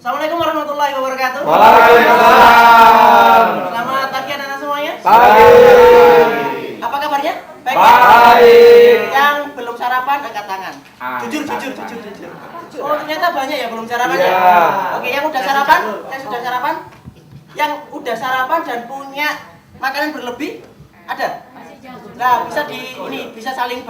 Assalamualaikum warahmatullahi wabarakatuh. Waalaikumsalam. Selamat pagi anak-anak semuanya. Pagi. Apa kabarnya? Baik. Baik. Yang belum sarapan angkat tangan. Jujur. Oh, ternyata banyak ya belum sarapan ya. Iya. Oke, yang udah sarapan? Yang sudah sarapan? Yang udah sarapan dan punya makanan berlebih? Ada? Nah, bisa saling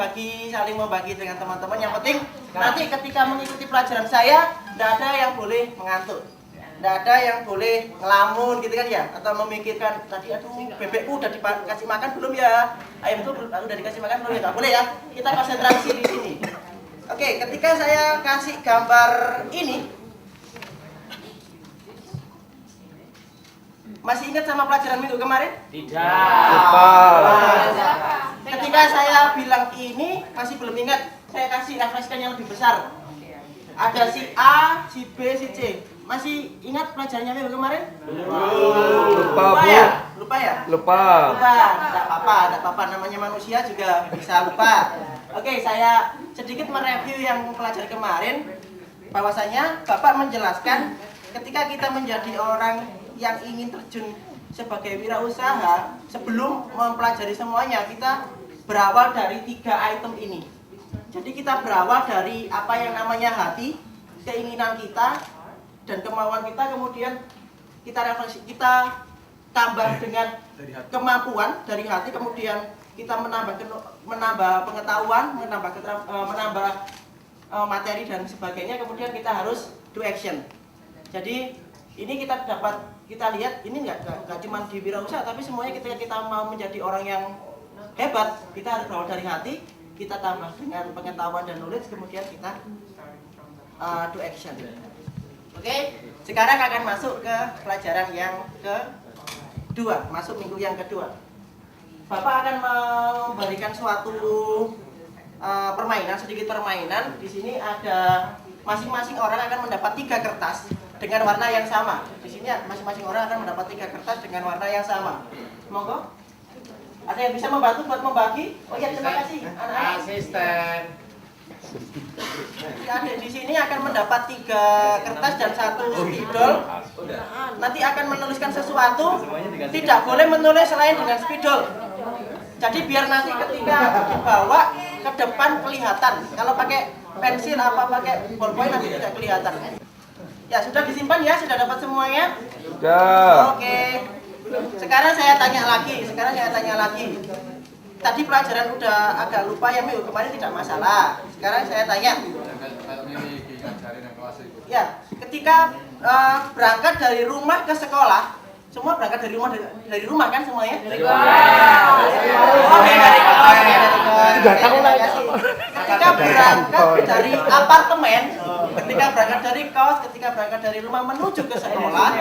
membagi dengan teman-teman. Yang penting nanti ketika mengikuti pelajaran saya, tidak ada yang boleh mengantuk, tidak ada yang boleh ngelamun gitu kan ya, atau memikirkan tadi aduh bebekku udah dikasih makan belum ya, ayam itu udah dikasih makan belum ya, nggak boleh ya. Kita konsentrasi di sini. Oke, ketika saya kasih gambar ini, masih ingat sama pelajaran minggu kemarin? Ketika saya bilang ini masih belum ingat, saya kasih refreskan yang lebih besar. Ada si A, si B, si C. Masih ingat pelajarannya minggu kemarin? Lupa ya? Lupa. Tidak apa-apa. Namanya manusia juga bisa lupa. Oke, saya sedikit mereview yang pelajaran kemarin. Bahwasanya Bapak menjelaskan ketika kita menjadi orang yang ingin terjun sebagai wirausaha, sebelum mempelajari semuanya, kita berawal dari 3 item ini. Jadi kita berawal dari apa yang namanya hati, keinginan kita, dan kemauan kita, kemudian kita refleksi, kita tambah dengan kemampuan dari hati, kemudian kita menambah pengetahuan, menambah materi dan sebagainya, kemudian kita harus do action. Jadi ini kita lihat ini nggak cuma di wirausaha, tapi semuanya kita mau menjadi orang yang hebat, kita harus berawal dari hati, kita tambah dengan pengetahuan dan knowledge, kemudian kita do action. Oke, sekarang akan masuk ke pelajaran yang kedua, masuk minggu yang kedua. Bapak akan memberikan suatu sedikit permainan. Di sini ada masing-masing orang akan mendapat 3 kertas dengan warna yang sama. Di sini masing-masing orang akan mendapat 3 kertas dengan warna yang sama. Monggo. Ada yang bisa membantu buat membagi? Oh ya, terima kasih. Anak-anak. Asisten. Adik di sini akan mendapat 3 kertas dan 1 spidol. Nanti akan menuliskan sesuatu. Tidak boleh menulis selain dengan spidol. Jadi biar nanti ketika dibawa ke depan kelihatan. Kalau pakai pensil apa pakai ballpoint nanti tidak kelihatan. Ya, sudah disimpan ya? Sudah dapat semuanya? Sudah. Oke. Sekarang saya tanya lagi. Tadi pelajaran udah agak lupa ya, minggu kemarin tidak masalah. Sekarang saya tanya. Ya, ketika berangkat dari rumah ke sekolah, semua berangkat dari rumah kan semuanya? Dari ketika berangkat dari apartemen, ketika berangkat dari rumah menuju ke sekolah,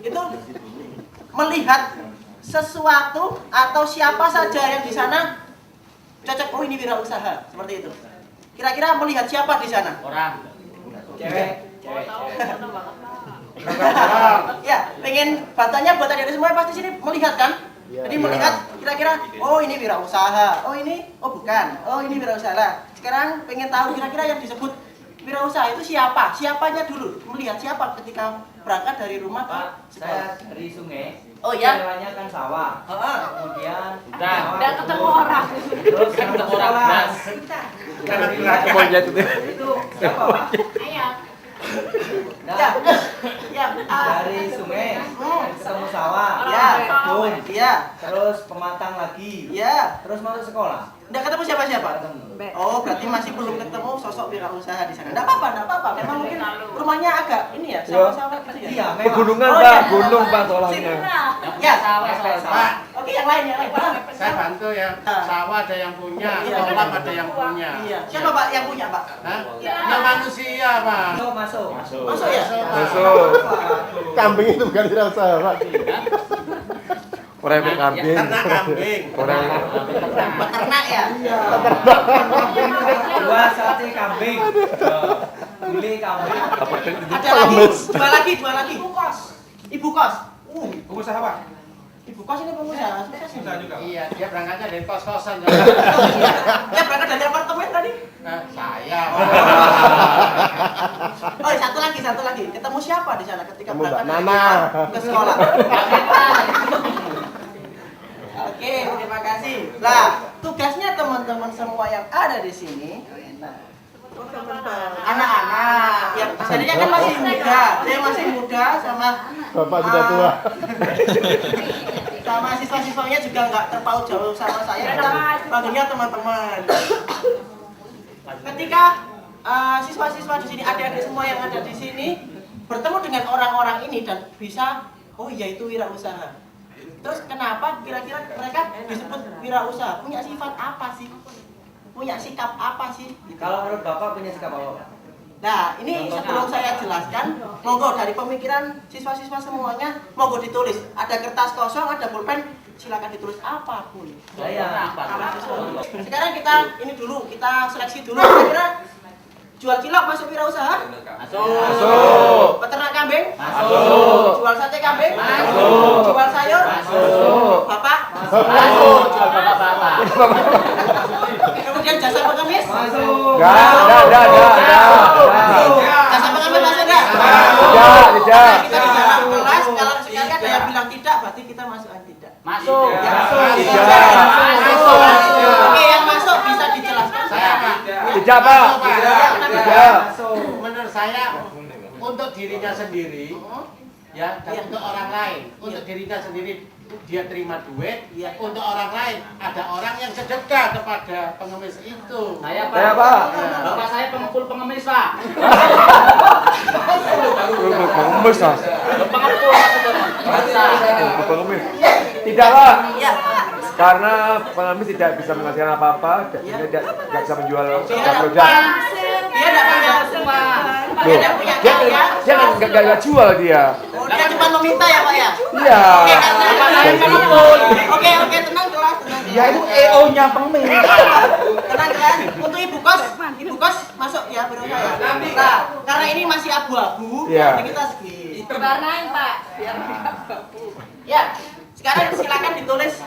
itu melihat sesuatu atau siapa saja yang di sana cocok, oh ini wirausaha, seperti itu. Kira-kira melihat siapa di sana? Orang. Cewek. Ya, pengen batanya buat adik-adik semua pasti sini melihat kan? Jadi melihat kira-kira, oh ini wirausaha, oh bukan, oh ini wirausaha. Sekarang pengen tahu kira-kira yang disebut wirausaha itu siapa? Siapanya dulu, melihat siapa ketika berangkat dari rumah ke sekolah. Saya dari sungai. Oh ya? Jalannya kan sawah. Kemudian Udah ketemu orang. Terus ketemu orang. Itu siapa, Pak? Ayam. Nah, Ya, dari sungai ketemu sawah. Ya, Kebun. iya, Terus pematang lagi. iya. Terus masuk sekolah. Nggak ketemu siapa-siapa? Ketemu. Oh, berarti masih belum ketemu sosok wirausaha di sana. Nggak apa-apa. Memang mungkin rumahnya agak ini ya, sawah-sawah gitu ya. Iya, memang. Pegunungan Oh, Pak, iya. gunung Pak soalnya. Ya, Pak, oke yang lain. saya bantu ya. Sawah ada yang punya, Iya. kolam ada yang punya. Iya. Siapa Pak yang punya Pak? Hah? Ya manusia, Pak. Masuk. Masuk ya? Masuk. Kambing itu bukan wirausaha Pak. Orang yang kambing. Ternak kambing. Orang Peternak ya? Dua sate kambing. Gulai kambing. Ada lagi, dua lagi. Ibu kos. Pengusaha apa? Ibu kos ini pengusaha sukses ini. Iya, dia berangkatnya dari kos-kosan. Dia berangkat dari apartemen tadi. Saya. Oh, satu lagi. Ketemu siapa di sana ketika Ketemu Mbak berangkat Nana. ke sekolah? Oke, terima kasih. Lah, tugasnya teman-teman semua yang ada di sini, anak-anak, yang sebenarnya kan masih muda, saya masih muda sama Bapak sudah tua. sama siswa-siswanya juga nggak terpaut jauh sama saya, kita panggilnya teman-teman. Ketika siswa-siswa di sini, adik-adik semua yang ada di sini bertemu dengan orang-orang ini dan bisa, oh iya itu wirausaha. Terus kenapa kira-kira mereka disebut wirausaha? Punya sifat apa sih? Punya sikap apa sih? Gitu. Kalau menurut Bapak punya sikap apa, Pak? Nah, ini sebelum saya jelaskan, monggo dari pemikiran siswa-siswa semuanya, monggo ditulis. Ada kertas kosong, ada pulpen, silakan ditulis apapun. Sekarang kita ini dulu, kita seleksi dulu. Kira-kira jual cilok masuk wirausaha? Masuk. Peternak kambing? Masuk. Jual sate kambing? Masuk. Jual sayur? Masuk. Bapak? Masuk. Jual bapak-bapak. Kemudian jasa pengemis? Masuk. Enggak. Jasa pengemis masuk enggak? Tidak. Kita di dalam kelas, kalau sekali ada yang bilang tidak, berarti kita masukkan tidak. Masuk. Tidak. Oke, yang masuk bisa dijelaskan? Saya Pak. Tidak, Pak. Tidak. Menurut saya untuk dirinya sendiri ya dan untuk orang lain. Untuk dirinya sendiri dia terima duit, Iya. untuk orang lain ada orang yang sedekah kepada pengemis itu. Saya, Pak. Saya, Pak. Bapak saya pengepul pengemis, Pak. Pengemis, Mas. Pengepul maksudnya. Pengemis. Tidak, Pak. Iya. Karena pengemis tidak bisa menghasilkan apa-apa, dan dia tidak bisa menjual Dia produk. Dia tidak punya semua. Dia tidak punya Dia karya. nggak jual dia. Oh, dia cuma meminta ya, Pak ya? Iya. Oke, tenang kelas, tenang. Ya itu EO-nya pengemis. Tenang kelas. Untuk ibu kos masuk ya berusaha ya. Nah, karena ini masih abu-abu, Iya. jadi kita skip. Warnain Pak, biar Ya, sekarang silakan ditulis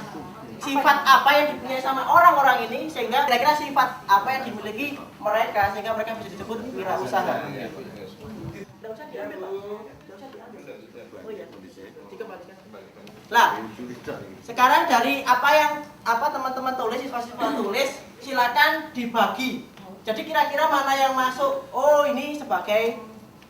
sifat apa yang dipunyai sama orang-orang ini sehingga kira-kira sifat apa yang dimiliki mereka sehingga mereka bisa disebut wirausaha. Tidak usah diambil, Pak. Tidak usah diambil. Oh iya, dikembalikan. Lah, sekarang dari apa teman-teman tulis, siswa-siswa tulis, silakan dibagi. Jadi kira-kira mana yang masuk? Oh, ini sebagai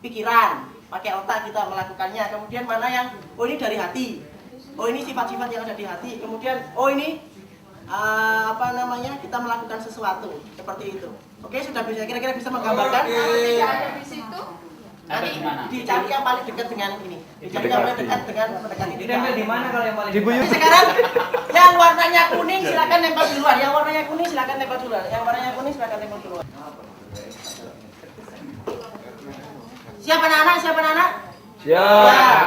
pikiran, pakai otak kita melakukannya. Kemudian mana yang oh ini dari hati. Oh ini sifat-sifat yang ada di hati. Kemudian oh ini kita melakukan sesuatu seperti itu. Oke, sudah bisa kira-kira bisa menggambarkan? tidak ada di situ. Nanti dicari yang paling dekat dengan ini. Dicari yang paling dekat dengan mendekati Ditempel di mana kalau yang paling Di buyut. Sekarang yang warnanya kuning silakan nempel duluan. Yang warnanya kuning silakan nempel duluan. Yang warnanya kuning silakan nempel duluan. Siapa anak-anak? Siapa anak-anak? Siap.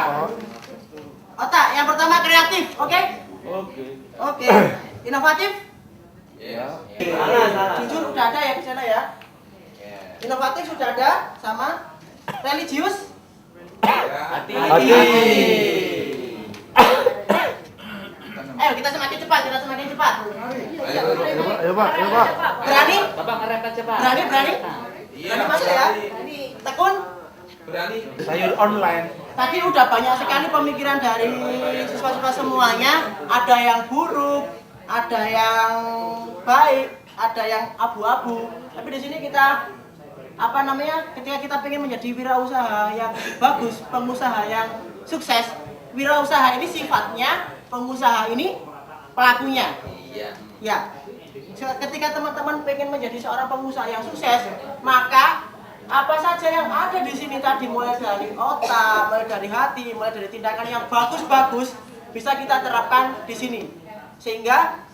Otak, yang pertama kreatif, oke? Oke. Inovatif? Salah. Jujur udah ada ya di sana ya. Inovatif sudah ada, sama religius? Hati. Ayo kita semakin cepat. Ayo, Pak. Berani? Bapak ngerem aja, Pak. Berani? Berani masuk ya? Tekun? Sayur online. Tadi udah banyak sekali pemikiran dari siswa-siswa semuanya. Ada yang buruk, ada yang baik, ada yang abu-abu. Tapi di sini kita ketika kita pengen menjadi wirausaha yang bagus, pengusaha yang sukses, wirausaha ini sifatnya, pengusaha ini pelakunya. Ya. Ketika teman-teman pengen menjadi seorang pengusaha yang sukses, maka apa saja yang ada di sini tadi, mulai dari otak, mulai dari hati, mulai dari tindakan yang bagus-bagus bisa kita terapkan di sini. Sehingga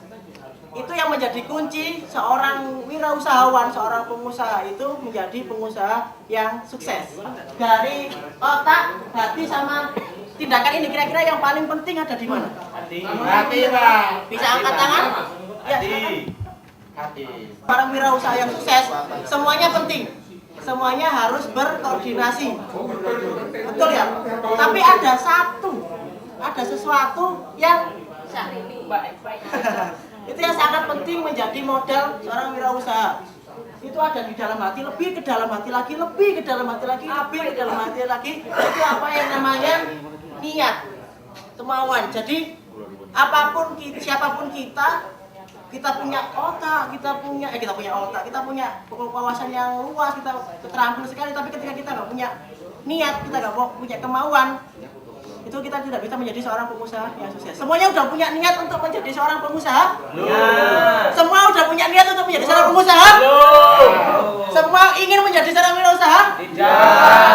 itu yang menjadi kunci seorang wirausahawan, seorang pengusaha itu menjadi pengusaha yang sukses. Dari otak, hati sama tindakan ini kira-kira yang paling penting ada di mana? Hati, Pak. Bisa angkat tangan? Ya, Hati. Para wirausaha yang sukses semuanya penting. Semuanya harus berkoordinasi. Betul ya? Tapi ada sesuatu yang Syahrini. Baik. Itu yang sangat penting menjadi modal seorang wirausaha. Itu ada di dalam hati, lebih ke dalam hati lagi, lebih ke dalam hati lagi, lebih ke dalam hati lagi. Itu apa yang namanya niat, kemauan. Jadi apapun siapapun kita punya otak, kita punya otak, kita punya wawasan yang luas, kita terampil sekali. Tapi ketika kita nggak punya niat, kita nggak punya kemauan, itu kita tidak bisa menjadi seorang pengusaha yang sukses. Semuanya udah punya niat untuk menjadi seorang pengusaha? Semua udah punya niat untuk menjadi seorang pengusaha? Semua ingin menjadi seorang wirausaha? Tidak.